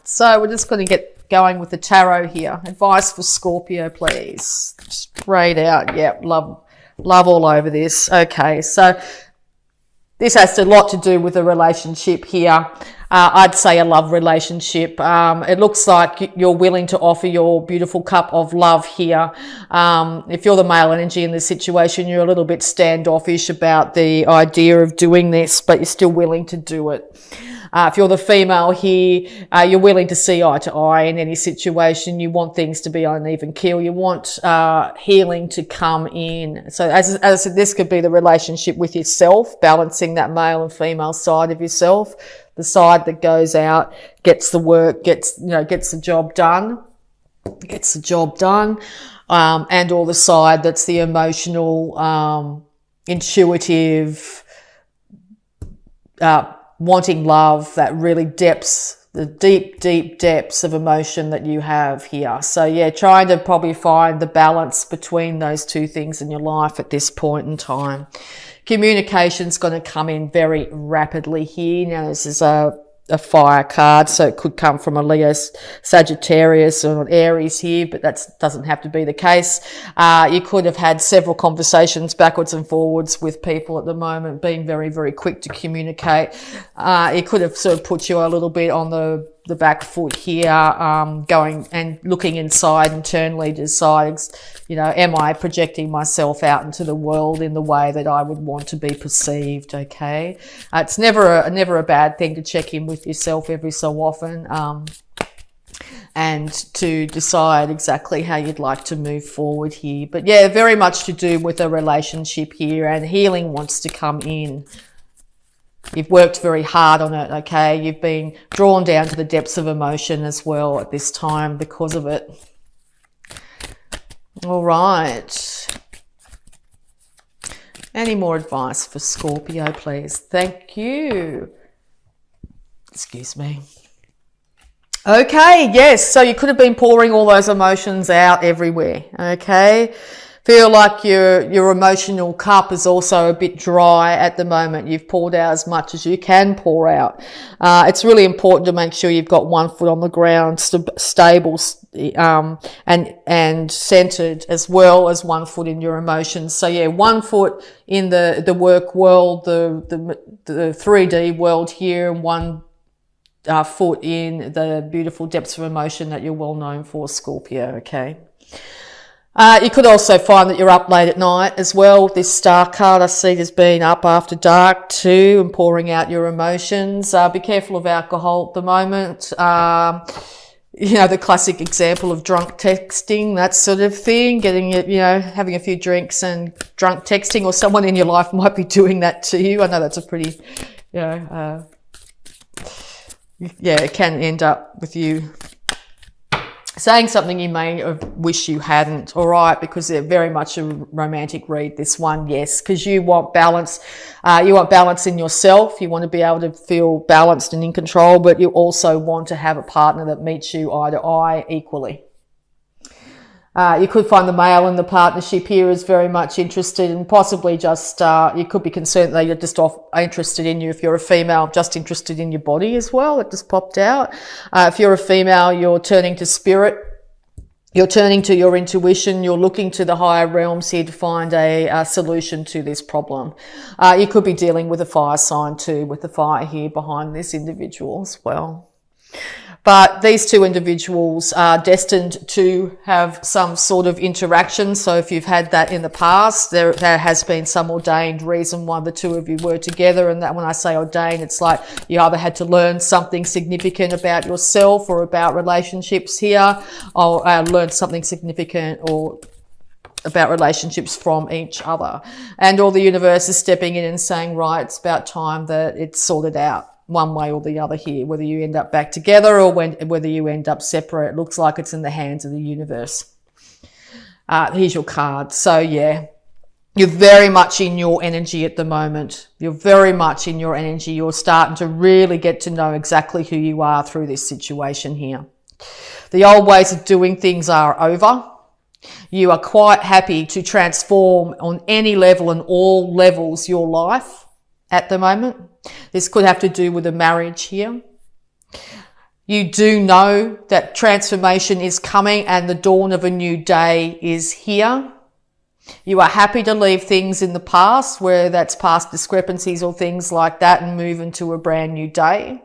So we're just going to get going with the tarot here. Advice for Scorpio, please. Straight out. Yep, love all over this. Okay, so this has a lot to do with a relationship here. I'd say a love relationship. It looks like you're willing to offer your beautiful cup of love here. If you're the male energy in this situation, you're a little bit standoffish about the idea of doing this, but you're still willing to do it. If you're the female here, you're willing to see eye to eye in any situation. You want things to be on an even keel. You want healing to come in. So as I said, this could be the relationship with yourself, balancing that male and female side of yourself. The side that goes out, gets the work, gets the job done, and or the side that's the emotional, intuitive, wanting love, that really the deep depths of emotion that you have here. So yeah, trying to probably find the balance between those two things in your life at this point in time. Communication's going to come in very rapidly here. Now this is a fire card, so it could come from a Leo, Sagittarius or an Aries here, but that doesn't have to be the case. You could have had several conversations backwards and forwards with people at the moment, being very, very quick to communicate. It could have sort of put you a little bit on the back foot here, going and looking inside internally to decide, am I projecting myself out into the world in the way that I would want to be perceived? Okay, it's never a bad thing to check in with yourself every so often, and to decide exactly how you'd like to move forward here. But yeah, very much to do with a relationship here, and healing wants to come in. You've worked very hard on it, okay? You've been drawn down to the depths of emotion as well at this time because of it. All right. Any more advice for Scorpio, please? Thank you. Excuse me. Okay, yes. So you could have been pouring all those emotions out everywhere, okay? Feel like your emotional cup is also a bit dry at the moment. You've poured out as much as you can pour out. It's really important to make sure you've got one foot on the ground, stable, and centered, as well as one foot in your emotions. So yeah, one foot in the work world, the 3D world here, and one foot in the beautiful depths of emotion that you're well known for, Scorpio, okay? You could also find that you're up late at night as well. This star card I see has been up after dark too, and pouring out your emotions. Be careful of alcohol at the moment. The classic example of drunk texting, that sort of thing, having a few drinks and drunk texting, or someone in your life might be doing that to you. I know that's a pretty, it can end up with you saying something you may wish you hadn't, all right, because they're very much a romantic read, this one, yes, because you want balance. You want balance in yourself. You want to be able to feel balanced and in control, but you also want to have a partner that meets you eye to eye equally. You could find the male in the partnership here is very much interested, and possibly just, you could be concerned that you're just interested in you. If you're a female, just interested in your body as well. It just popped out. If you're a female, you're turning to spirit. You're turning to your intuition. You're looking to the higher realms here to find a solution to this problem. You could be dealing with a fire sign too, with the fire here behind this individual as well. But these two individuals are destined to have some sort of interaction. So if you've had that in the past, there has been some ordained reason why the two of you were together. And that when I say ordained, it's like you either had to learn something significant about yourself or about relationships here, or learn something significant or about relationships from each other. And all the universe is stepping in and saying, right, it's about time that it's sorted out, one way or the other here, whether you end up back together or whether you end up separate. It looks like it's in the hands of the universe. Here's your card. So yeah, you're very much in your energy at the moment. You're very much in your energy. You're starting to really get to know exactly who you are through this situation here. The old ways of doing things are over. You are quite happy to transform on any level and all levels your life at the moment. This could have to do with a marriage here. You do know that transformation is coming and the dawn of a new day is here. You are happy to leave things in the past, where that's past discrepancies or things like that, and move into a brand new day.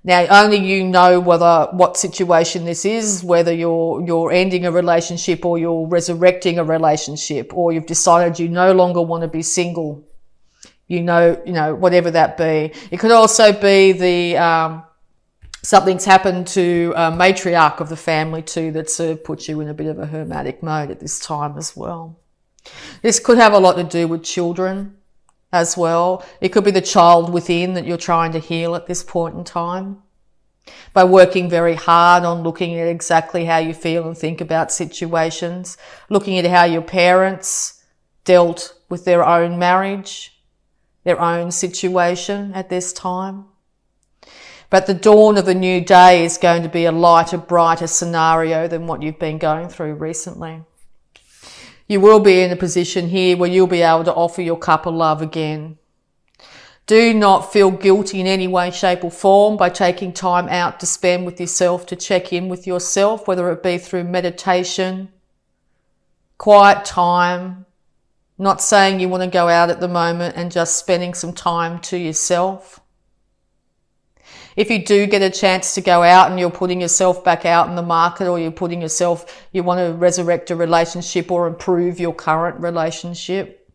Now, only you know what situation this is, whether you're ending a relationship or you're resurrecting a relationship, or you've decided you no longer want to be single. You know, whatever that be. It could also be something's happened to a matriarch of the family too that's put you in a bit of a hermetic mode at this time as well. This could have a lot to do with children as well. It could be the child within that you're trying to heal at this point in time by working very hard on looking at exactly how you feel and think about situations, looking at how your parents dealt with their own marriage, their own situation at this time. But the dawn of a new day is going to be a lighter, brighter scenario than what you've been going through recently. You will be in a position here where you'll be able to offer your cup of love again. Do not feel guilty in any way, shape or form by taking time out to spend with yourself, to check in with yourself, whether it be through meditation, quiet time, not saying you want to go out at the moment, and just spending some time to yourself. If you do get a chance to go out and you're putting yourself back out in the market, or you want to resurrect a relationship or improve your current relationship,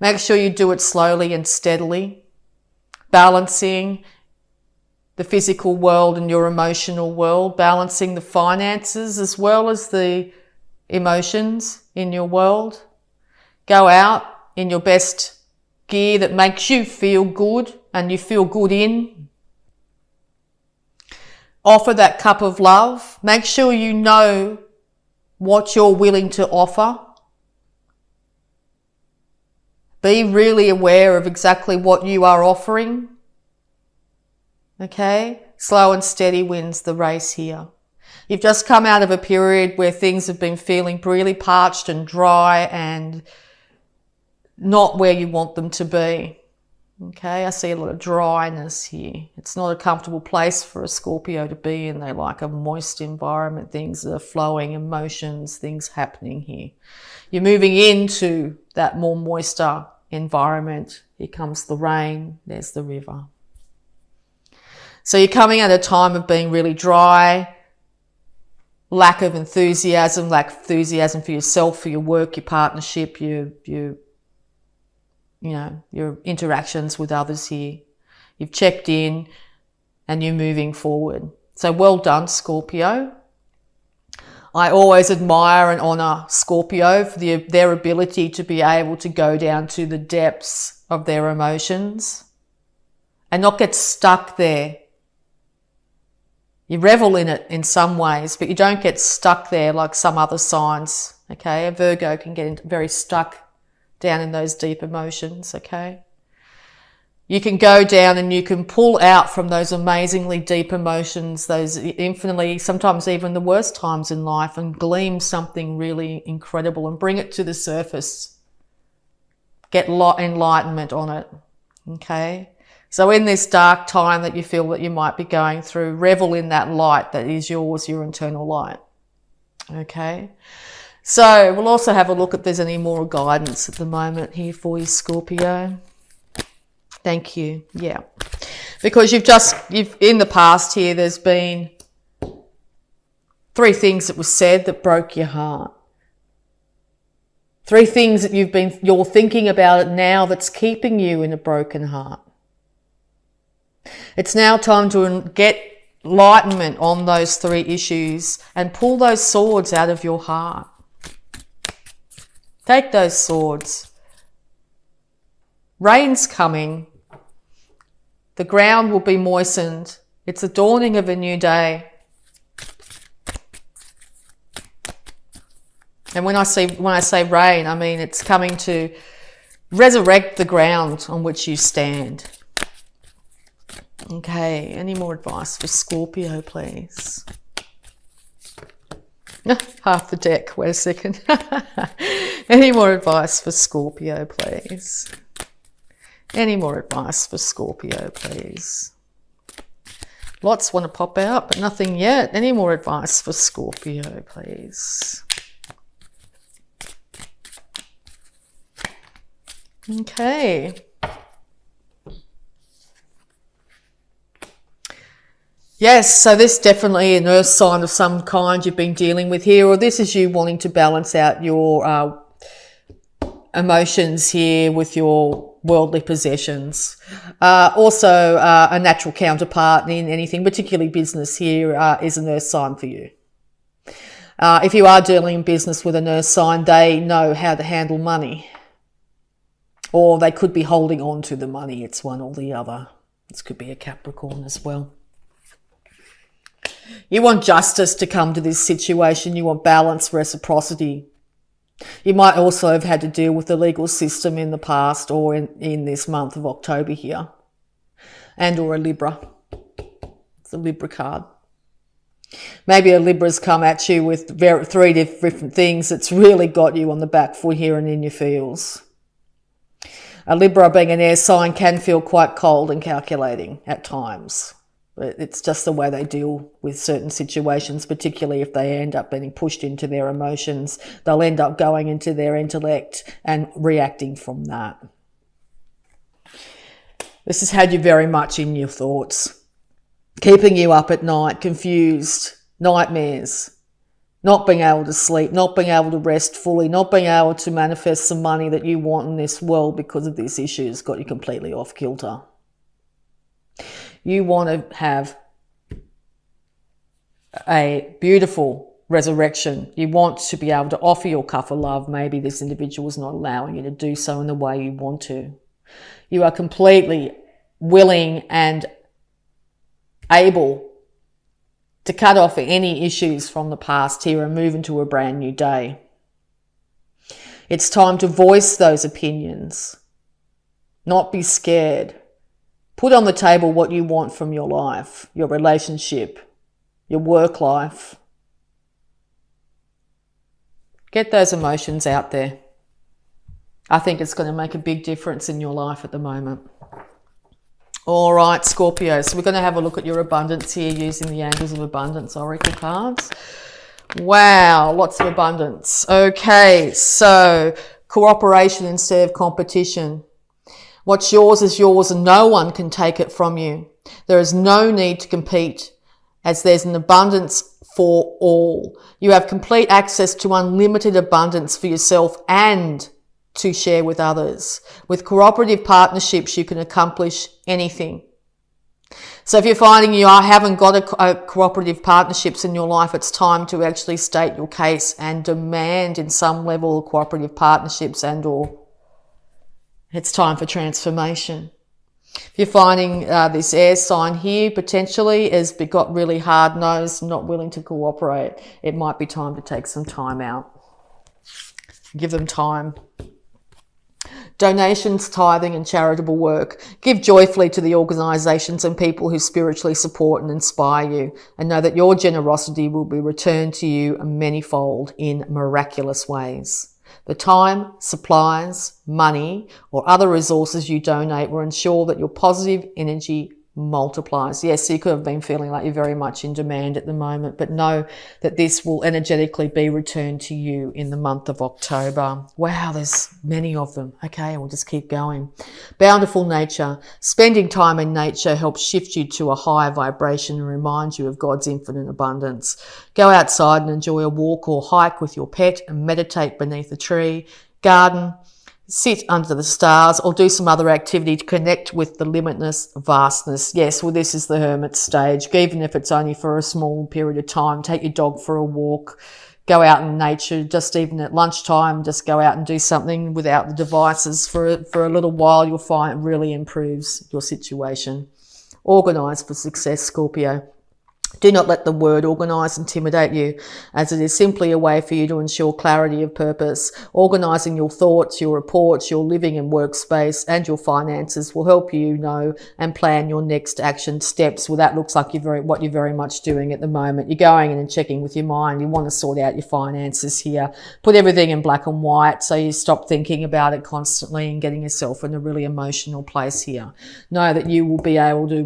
make sure you do it slowly and steadily, balancing the physical world and your emotional world, balancing the finances as well as the emotions in your world. Go out in your best gear that makes you feel good and you feel good in. Offer that cup of love. Make sure you know what you're willing to offer. Be really aware of exactly what you are offering. Okay? Slow and steady wins the race here. You've just come out of a period where things have been feeling really parched and dry and not where you want them to be. Okay, I see a lot of dryness here. It's not a comfortable place for a Scorpio to be in. They like a moist environment, things that are flowing, emotions, things happening here. You're moving into that more moister environment. Here comes the rain, there's the river. So you're coming at a time of being really dry, lack of enthusiasm for yourself, for your work, your partnership, your interactions with others here. You've checked in and you're moving forward. So well done, Scorpio. I always admire and honour Scorpio for their ability to be able to go down to the depths of their emotions and not get stuck there. You revel in it in some ways, but you don't get stuck there like some other signs. Okay, a Virgo can get very stuck down in those deep emotions, okay? You can go down and you can pull out from those amazingly deep emotions, those infinitely, sometimes even the worst times in life, and glean something really incredible and bring it to the surface. Get enlightenment on it, okay? So in this dark time that you feel that you might be going through, revel in that light that is yours, your internal light, okay? So we'll also have a look if there's any more guidance at the moment here for you, Scorpio. Thank you. Yeah. Because you've in the past here, there's been 3 things that were said that broke your heart. 3 things that you're thinking about it now that's keeping you in a broken heart. It's now time to get enlightenment on those 3 issues and pull those swords out of your heart. Take those swords. Rain's coming. The ground will be moistened. It's the dawning of a new day. And when I say rain, I mean it's coming to resurrect the ground on which you stand. Okay, any more advice for Scorpio, please? Half the deck, wait a second. Any more advice for Scorpio, please? Any more advice for Scorpio, please? Lots want to pop out, but nothing yet. Any more advice for Scorpio, please? Okay. Yes, so this definitely an earth sign of some kind you've been dealing with here, or this is you wanting to balance out your emotions here with your worldly possessions. Also, a natural counterpart in anything, particularly business here, is an earth sign for you. If you are dealing in business with an earth sign, they know how to handle money. Or they could be holding on to the money. It's one or the other. This could be a Capricorn as well. You want justice to come to this situation. You want balance, reciprocity. You might also have had to deal with the legal system in the past or in this month of October here. And or a Libra. It's a Libra card. Maybe a Libra's come at you with three different things that's really got you on the back foot here and in your feels. A Libra, being an air sign, can feel quite cold and calculating at times. But it's just the way they deal with certain situations, particularly if they end up being pushed into their emotions. They'll end up going into their intellect and reacting from that. This has had you very much in your thoughts, keeping you up at night, confused, nightmares, not being able to sleep, not being able to rest fully, not being able to manifest some money that you want in this world because of this issue has got you completely off kilter. You want to have a beautiful resurrection. You want to be able to offer your cup of love. Maybe this individual is not allowing you to do so in the way you want to. You are completely willing and able to cut off any issues from the past here and move into a brand new day. It's time to voice those opinions, not be scared. Put on the table what you want from your life, your relationship, your work life. Get those emotions out there. I think it's going to make a big difference in your life at the moment. All right, Scorpio. So we're going to have a look at your abundance here using the Angels of Abundance Oracle cards. Wow, lots of abundance. Okay, so cooperation instead of competition. What's yours is yours and no one can take it from you. There is no need to compete as there's an abundance for all. You have complete access to unlimited abundance for yourself and to share with others. With cooperative partnerships, you can accomplish anything. So if you're finding you haven't got a cooperative partnerships in your life, it's time to actually state your case and demand in some level of cooperative partnerships and or it's time for transformation. If you're finding this air sign here potentially has got really hard-nosed, not willing to cooperate, it might be time to take some time out. Give them time. Donations, tithing and charitable work. Give joyfully to the organisations and people who spiritually support and inspire you, and know that your generosity will be returned to you manyfold in miraculous ways. The time, supplies, money or other resources you donate will ensure that your positive energy multiplies. Yes, you could have been feeling like you're very much in demand at the moment, but know that this will energetically be returned to you in the month of October. Wow, there's many of them. Okay, we'll just keep going. Bountiful nature. Spending time in nature helps shift you to a higher vibration and reminds you of God's infinite abundance. Go outside and enjoy a walk or hike with your pet and meditate beneath a tree, garden, sit under the stars or do some other activity to connect with the limitless vastness. Yes, well, this is the hermit stage. Even if it's only for a small period of time, take your dog for a walk, go out in nature, just even at lunchtime, just go out and do something without the devices for a little while. You'll find it really improves your situation. Organise for success, Scorpio. Do not let the word organise intimidate you, as it is simply a way for you to ensure clarity of purpose. Organising your thoughts, your reports, your living and workspace, and your finances will help you know and plan your next action steps. Well, that looks like what you're very much doing at the moment. You're going in and checking with your mind. You want to sort out your finances here. Put everything in black and white so you stop thinking about it constantly and getting yourself in a really emotional place here. Know that you will be able to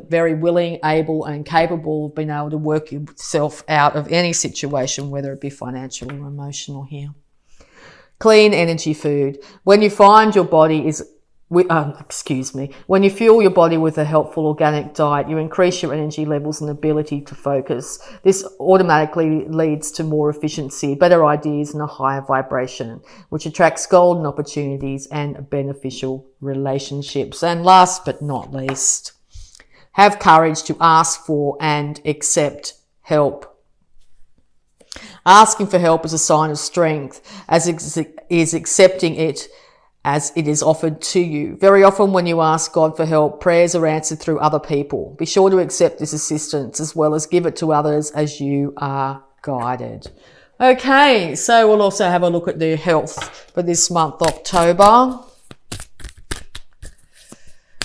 very willing, able and capable of being able to work yourself out of any situation, whether it be financial or emotional here. Clean energy food. When you find your body is when you fuel your body with a helpful organic diet, you increase your energy levels and ability to focus. This automatically leads to more efficiency, better ideas, and a higher vibration, which attracts golden opportunities and beneficial relationships. And last but not least, have courage to ask for and accept help. Asking for help is a sign of strength, as is accepting it as it is offered to you. Very often when you ask God for help, prayers are answered through other people. Be sure to accept this assistance as well as give it to others as you are guided. Okay, so we'll also have a look at the health for this month, October.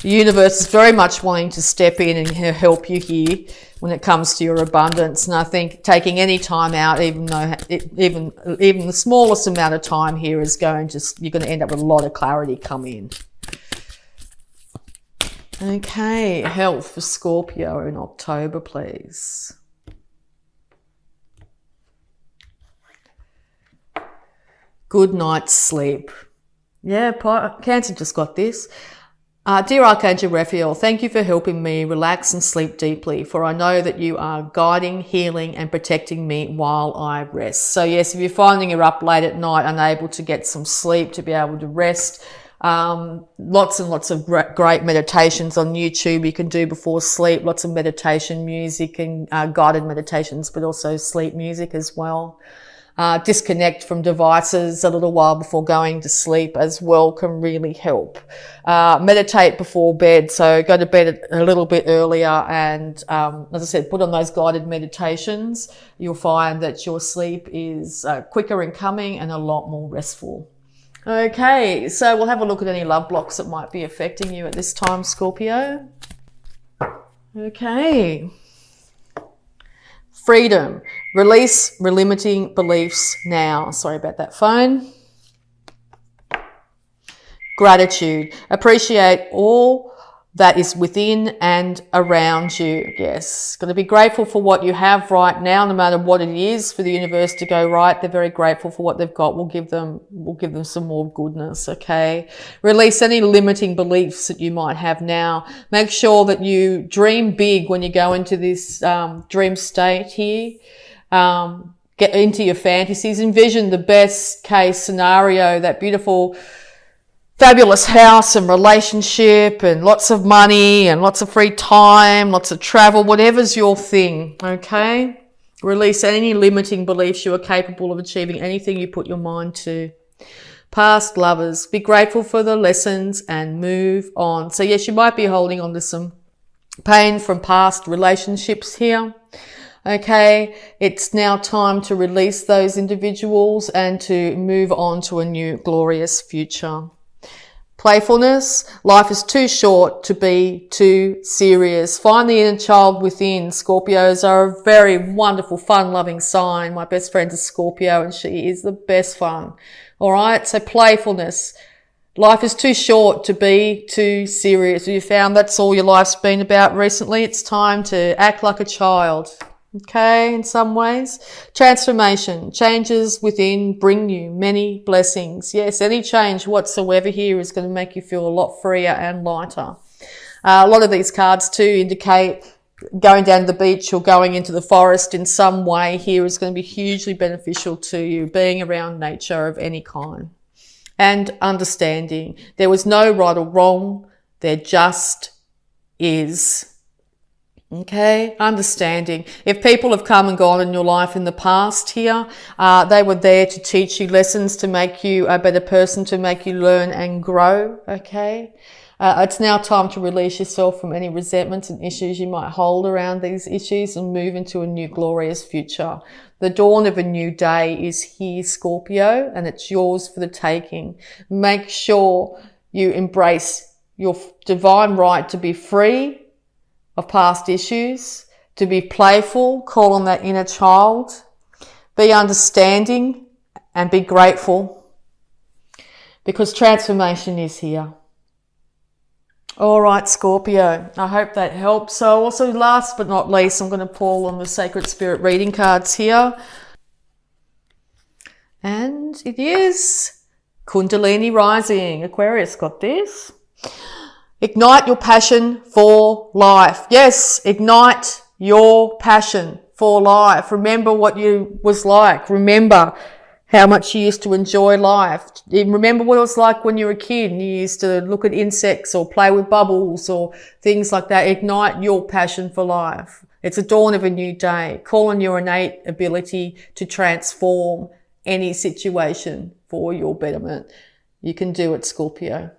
The universe is very much wanting to step in and help you here when it comes to your abundance. And I think taking any time out, even the smallest amount of time here is you're going to end up with a lot of clarity come in. Okay, health for Scorpio in October, please. Good night's sleep. Yeah, Cancer just got this. Dear Archangel Raphael, thank you for helping me relax and sleep deeply, for I know that you are guiding, healing and protecting me while I rest. So yes, if you're finding you're up late at night, unable to get some sleep, to be able to rest, lots and lots of great meditations on YouTube you can do before sleep, lots of meditation music and guided meditations, but also sleep music as well. Disconnect from devices a little while before going to sleep as well can really help. Meditate before bed, so go to bed a little bit earlier and, as I said, put on those guided meditations. You'll find that your sleep is quicker in coming and a lot more restful. Okay, so we'll have a look at any love blocks that might be affecting you at this time, Scorpio. Okay. Freedom. Release limiting beliefs now. Sorry about that phone. Gratitude. Appreciate all that is within and around you. Yes. Going to be grateful for what you have right now, no matter what it is, for the universe to go right. They're very grateful for what they've got. We'll give them some more goodness. Okay. Release any limiting beliefs that you might have now. Make sure that you dream big when you go into this dream state here. Get into your fantasies. Envision the best case scenario, that beautiful fabulous house and relationship and lots of money and lots of free time, lots of travel, whatever's your thing, okay? Release any limiting beliefs. You are capable of achieving anything you put your mind to. Past lovers, be grateful for the lessons and move on. So yes, you might be holding on to some pain from past relationships here. Okay, it's now time to release those individuals and to move on to a new glorious future. Playfulness. Life is too short to be too serious. Find the inner child within. Scorpios are a very wonderful, fun-loving sign. My best friend's a Scorpio and she is the best fun. All right, so playfulness. Life is too short to be too serious. Have you found that's all your life's been about recently? It's time to act like a child. Okay, in some ways. Transformation. Changes within bring you many blessings. Yes, any change whatsoever here is going to make you feel a lot freer and lighter. A lot of these cards too indicate going down to the beach or going into the forest in some way here is going to be hugely beneficial to you, being around nature of any kind. And understanding. There was no right or wrong. There just is. Okay, understanding. If people have come and gone in your life in the past here, they were there to teach you lessons, to make you a better person, to make you learn and grow. Okay, It's now time to release yourself from any resentments and issues you might hold around these issues and move into a new glorious future. The dawn of a new day is here, Scorpio, and it's yours for the taking. Make sure you embrace your divine right to be free of past issues, to be playful, call on that inner child, be understanding and be grateful, because transformation is here. All right, Scorpio, I hope that helps. So also, last but not least, I'm going to pull on the Sacred Spirit reading cards here. And it is Kundalini Rising. Aquarius got this. Ignite your passion for life. Yes, ignite your passion for life. Remember what you was like. Remember how much you used to enjoy life. Remember what it was like when you were a kid and you used to look at insects or play with bubbles or things like that. Ignite your passion for life. It's a dawn of a new day. Call on your innate ability to transform any situation for your betterment. You can do it, Scorpio.